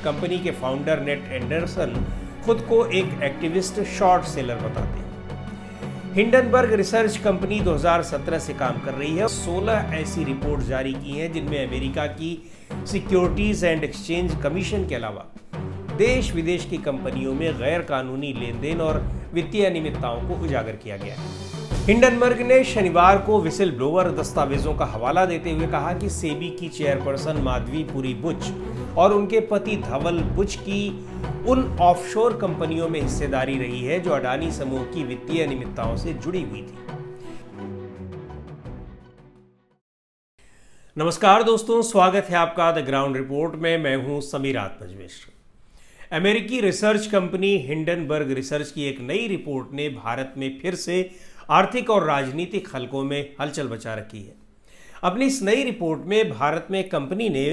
Company के founder net Anderson खुद को एक एक्टिविस्ट शॉर्ट सेलर बताते हैं। हिंडनबर्ग रिसर्च कंपनी 2017 से काम कर रही है। 16 ऐसी रिपोर्ट जारी की हैं जिनमें अमेरिका की सिक्योरिटीज एंड एक्सचेंज कमीशन के अलावा देश विदेश की कंपनियों में गैर कानूनी लेन देन और वित्तीय अनियमितताओं को उजागर किया गया है। हिंडनबर्ग ने शनिवार को विसिल ब्लोअर दस्तावेजों का हवाला देते हुए कहा कि सेबी की चेयरपर्सन माधवी पुरी बुच और उनके पति धवल बुच की उन ऑफशोर कंपनियों में हिस्सेदारी रही है जो अडानी समूह की वित्तीय अनियमितताओं से जुड़ी हुई थी। नमस्कार दोस्तों, स्वागत है आपका द ग्राउंड रिपोर्ट में। मैं हूं समीर आत्मजमिश्र। अमेरिकी रिसर्च कंपनी हिंडनबर्ग रिसर्च की एक नई रिपोर्ट ने भारत में फिर से आर्थिक और राजनीतिक हलकों में हलचल मचा रखी है। अपनी इस नई रिपोर्ट में भारत में कंपनी ने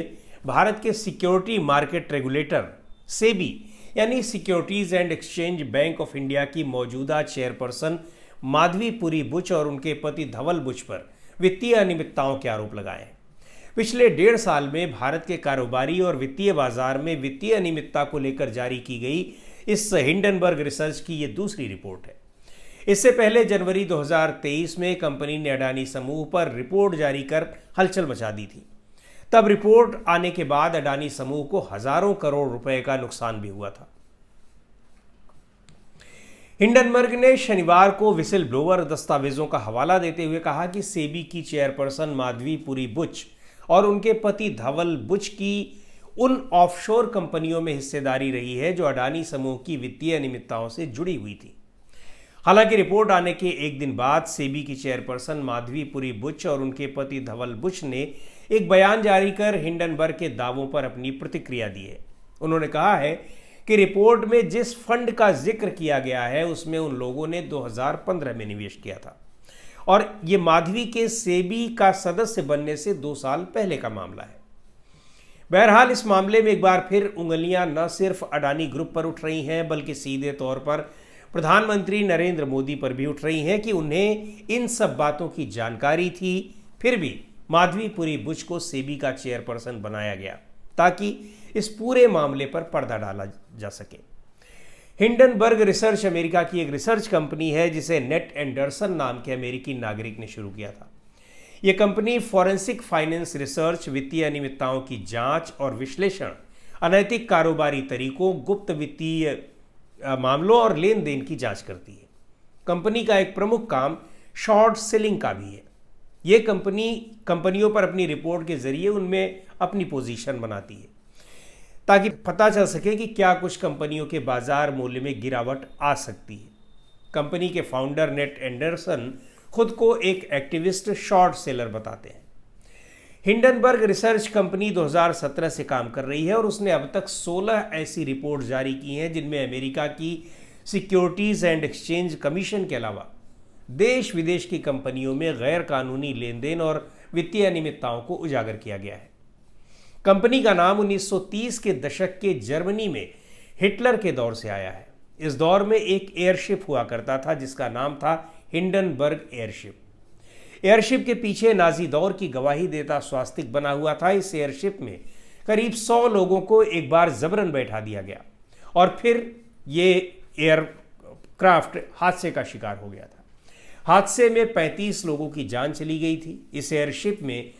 भारत के सिक्योरिटी मार्केट रेगुलेटर सेबी यानी securities and exchange bank of India की मौजूदा चेयरपर्सन माधवी पुरी बुच और उनके पति धवल बुच पर वित्तीय अनियमितताओं के आरोप लगाए हैं। पिछले 1.5 साल में भारत के कारोबारी और वित्तीय बाजार में वित्तीय अनियमितता को लेकर जारी की गई इस हिंडनबर्ग रिसर्च की ये दूसरी रिपोर्ट है। इससे पहले जनवरी 2023 में कंपनी ने अडानी समूह पर रिपोर्ट जारी कर हलचल मचा दी थी। तब रिपोर्ट आने के बाद अडानी समूह को हजारों करोड़ रुपए का नुकसान भी हुआ था। हिंडनबर्ग ने शनिवार को विसिल ब्लोअर दस्तावेजों का हवाला देते हुए कहा कि सेबी की चेयरपर्सन माधवी पुरी बुच और उनके पति धवल बुच की उन ऑफशोर कंपनियों में हिस्सेदारी रही है जो अडानी समूह की वित्तीय अनियमितताओं से जुड़ी हुई थी। हालांकि रिपोर्ट आने के एक दिन बाद सेबी की चेयरपर्सन माधवी पुरी बुच और उनके पति धवल बुच ने एक बयान जारी कर हिंडनबर्ग के दावों पर अपनी प्रतिक्रिया दी है। उन्होंने कहा है कि रिपोर्ट में जिस फंड का जिक्र किया गया है उसमें उन लोगों ने 2015 में निवेश किया था और ये माधवी के सेबी का सदस्य बनने से 2 साल पहले का मामला है। बहरहाल इस मामले में एक बार फिर उंगलियां न सिर्फ अडानी ग्रुप पर उठ रही हैं बल्कि सीधे तौर पर प्रधानमंत्री नरेंद्र मोदी पर भी उठ रही हैं कि उन्हें इन सब बातों की जानकारी थी, फिर भी माधवी पुरी बुच को सेबी का चेयरपर्सन बनाया गया ताकि इस पूरे मामले पर पर्दा डाला जा सके। हिंडनबर्ग रिसर्च अमेरिका की एक रिसर्च कंपनी है जिसे नेट एंडरसन नाम के अमेरिकी नागरिक ने शुरू किया था। यह कंपनी फॉरेंसिक फाइनेंस रिसर्च, वित्तीय अनियमितताओं की जांच और विश्लेषण, अनैतिक कारोबारी तरीकों, गुप्त वित्तीय मामलों और लेन देन की जांच करती है। कंपनी का एक प्रमुख काम शॉर्ट सेलिंग का भी है। ये कंपनियों पर अपनी रिपोर्ट के जरिए उनमें अपनी पोजीशन बनाती है ताकि पता चल सके कि क्या कुछ कंपनियों के बाजार मूल्य में गिरावट आ सकती है। कंपनी के फाउंडर नेट एंडरसन खुद को एक एक्टिविस्ट शॉर्ट सेलर बताते हैं। हिंडनबर्ग रिसर्च कंपनी 2017 से काम कर रही है और उसने अब तक 16 ऐसी रिपोर्ट जारी की हैं जिनमें अमेरिका की सिक्योरिटीज एंड एक्सचेंज कमीशन के अलावा देश विदेश की कंपनियों में गैर कानूनी लेन देन और वित्तीय अनियमितताओं को उजागर किया गया है। कंपनी का नाम 1930 के दशक के जर्मनी में हिटलर के दौर से आया है। इस दौर में एक एयरशिप हुआ करता था जिसका नाम था हिंडनबर्ग एयरशिप। एयरशिप के पीछे नाजी दौर की गवाही देता स्वास्तिक बना हुआ था। इस एयरशिप में करीब 100 लोगों को एक बार जबरन बैठा दिया गया और फिर ये एयरक्राफ्ट हादसे का शिकार हो गया था। हादसे में 35 लोगों की जान चली गई थी। इस एयरशिप में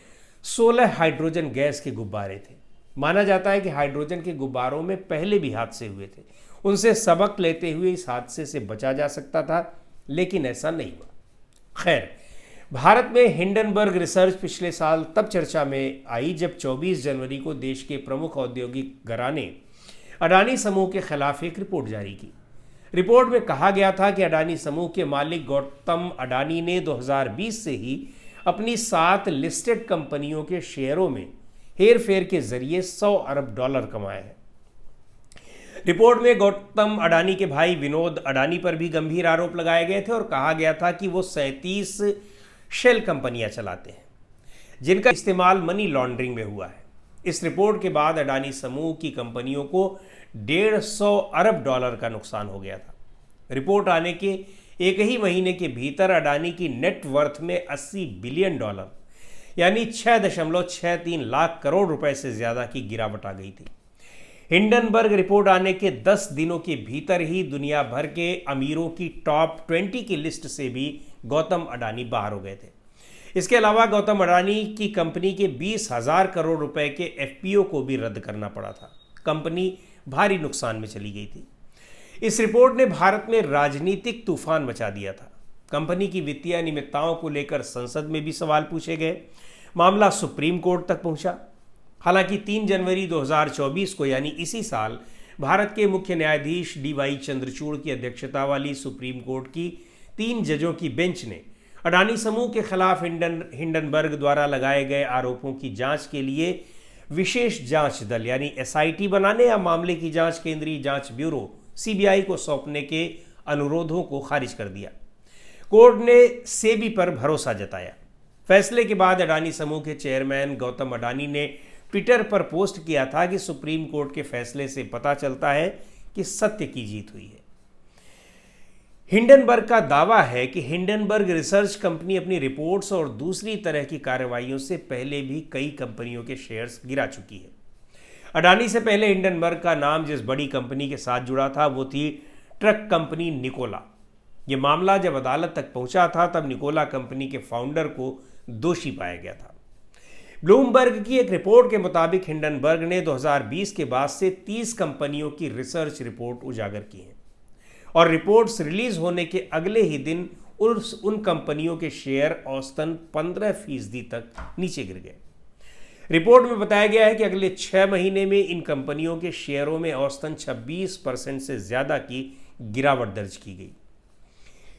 16 हाइड्रोजन गैस के गुब्बारे थे। माना जाता है कि हाइड्रोजन के गुब्बारों में पहले भी हादसे हुए थे। उनसे सबक लेते हुए इस हादसे से बचा जा सकता था, लेकिन ऐसा नहीं हुआ। खैर, भारत में हिंडनबर्ग रिसर्च पिछले साल तब चर्चा में आई जब 24 जनवरी को देश के प्रमुख औद्योगिक घराने अडानी समूह के खिलाफ एक रिपोर्ट जारी की। रिपोर्ट में कहा गया था कि अडानी समूह के मालिक गौतम अडानी ने 2020 से ही अपनी 7 लिस्टेड कंपनियों के शेयरों में हेरफेर के जरिए $100 अरब कमाए हैं। रिपोर्ट में गौतम अडानी के भाई विनोद अडानी पर भी गंभीर आरोप लगाए गए थे और कहा गया था कि वो 37 शेल कंपनियां चलाते हैं जिनका इस्तेमाल मनी लॉन्ड्रिंग में हुआ है। इस रिपोर्ट के बाद अडानी समूह की कंपनियों को $150 अरब का नुकसान हो गया था। रिपोर्ट आने के एक ही महीने के भीतर अडानी की नेट वर्थ में $80 बिलियन यानी 6.63 लाख करोड़ रुपए से ज्यादा की गिरावट आ गई थी। हिंडनबर्ग रिपोर्ट आने के 10 दिनों के भीतर ही दुनिया भर के अमीरों की टॉप 20 की लिस्ट से भी गौतम अडानी बाहर हो गए थे। इसके अलावा गौतम अडानी की कंपनी के 20,000 करोड़ रुपए के एफपीओ को भी रद्द करना पड़ा था। कंपनी भारी नुकसान में चली गई थी। इस रिपोर्ट ने भारत में राजनीतिक तूफान मचा दिया था। कंपनी की वित्तीय अनियमितताओं को लेकर संसद में भी सवाल पूछे गए। मामला सुप्रीम कोर्ट तक पहुंचा। हालांकि 3 जनवरी 2024 को यानी इसी साल भारत के मुख्य न्यायाधीश डीवाई चंद्रचूड़ की अध्यक्षता वाली सुप्रीम कोर्ट की 3 जजों की बेंच ने अडानी समूह के खिलाफ हिंडनबर्ग द्वारा लगाए गए आरोपों की जांच के लिए विशेष जांच दल यानी एसआईटी बनाने या मामले की जांच केंद्रीय जांच ब्यूरो सीबीआई को सौंपने के अनुरोधों को खारिज कर दिया। कोर्ट ने सेबी पर भरोसा जताया। फैसले के बाद अडानी समूह के चेयरमैन गौतम अडानी ने ट्विटर पर पोस्ट किया था कि सुप्रीम कोर्ट के फैसले से पता चलता है कि सत्य की जीत हुई है। हिंडनबर्ग का दावा है कि हिंडनबर्ग रिसर्च कंपनी अपनी रिपोर्ट्स और दूसरी तरह की कार्रवाइयों से पहले भी कई कंपनियों के शेयर्स गिरा चुकी है। अडानी से पहले हिंडनबर्ग का नाम जिस बड़ी कंपनी के साथ जुड़ा था वो थी ट्रक कंपनी निकोला। यह मामला जब अदालत तक पहुंचा था तब निकोला कंपनी के फाउंडर को दोषी पाया गया था। ब्लूमबर्ग की एक रिपोर्ट के मुताबिक हिंडनबर्ग ने 2020 के बाद से 30 कंपनियों की रिसर्च रिपोर्ट उजागर की है और रिपोर्ट्स रिलीज होने के अगले ही दिन उन कंपनियों के शेयर औसतन 15% तक नीचे गिर गए। रिपोर्ट में बताया गया है कि अगले 6 महीने में इन कंपनियों के शेयरों में औसतन 26% से ज्यादा की गिरावट दर्ज की गई।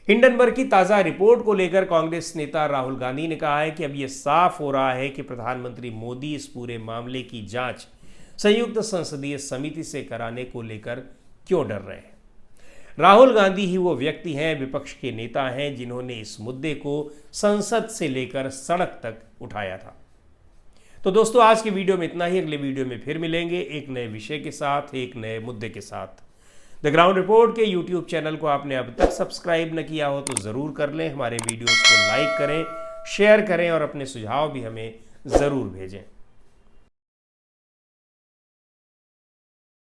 हिंडनबर्ग की ताज़ा रिपोर्ट को लेकर कांग्रेस नेता राहुल गांधी ने कहा है कि अब यह साफ हो रहा है कि प्रधानमंत्री मोदी इस पूरे मामले की जांच संयुक्त संसदीय समिति से कराने को लेकर क्यों डर रहे हैं। राहुल गांधी ही वो व्यक्ति हैं, विपक्ष के नेता हैं जिन्होंने इस मुद्दे को संसद से लेकर सड़क तक उठाया था। तो दोस्तों आज के वीडियो में इतना ही। अगले वीडियो में फिर मिलेंगे एक नए विषय के साथ, एक नए मुद्दे के साथ। द ग्राउंड रिपोर्ट के यूट्यूब चैनल को आपने अब तक सब्सक्राइब न किया हो तो ज़रूर कर लें। हमारे वीडियोस को लाइक करें, शेयर करें और अपने सुझाव भी हमें ज़रूर भेजें।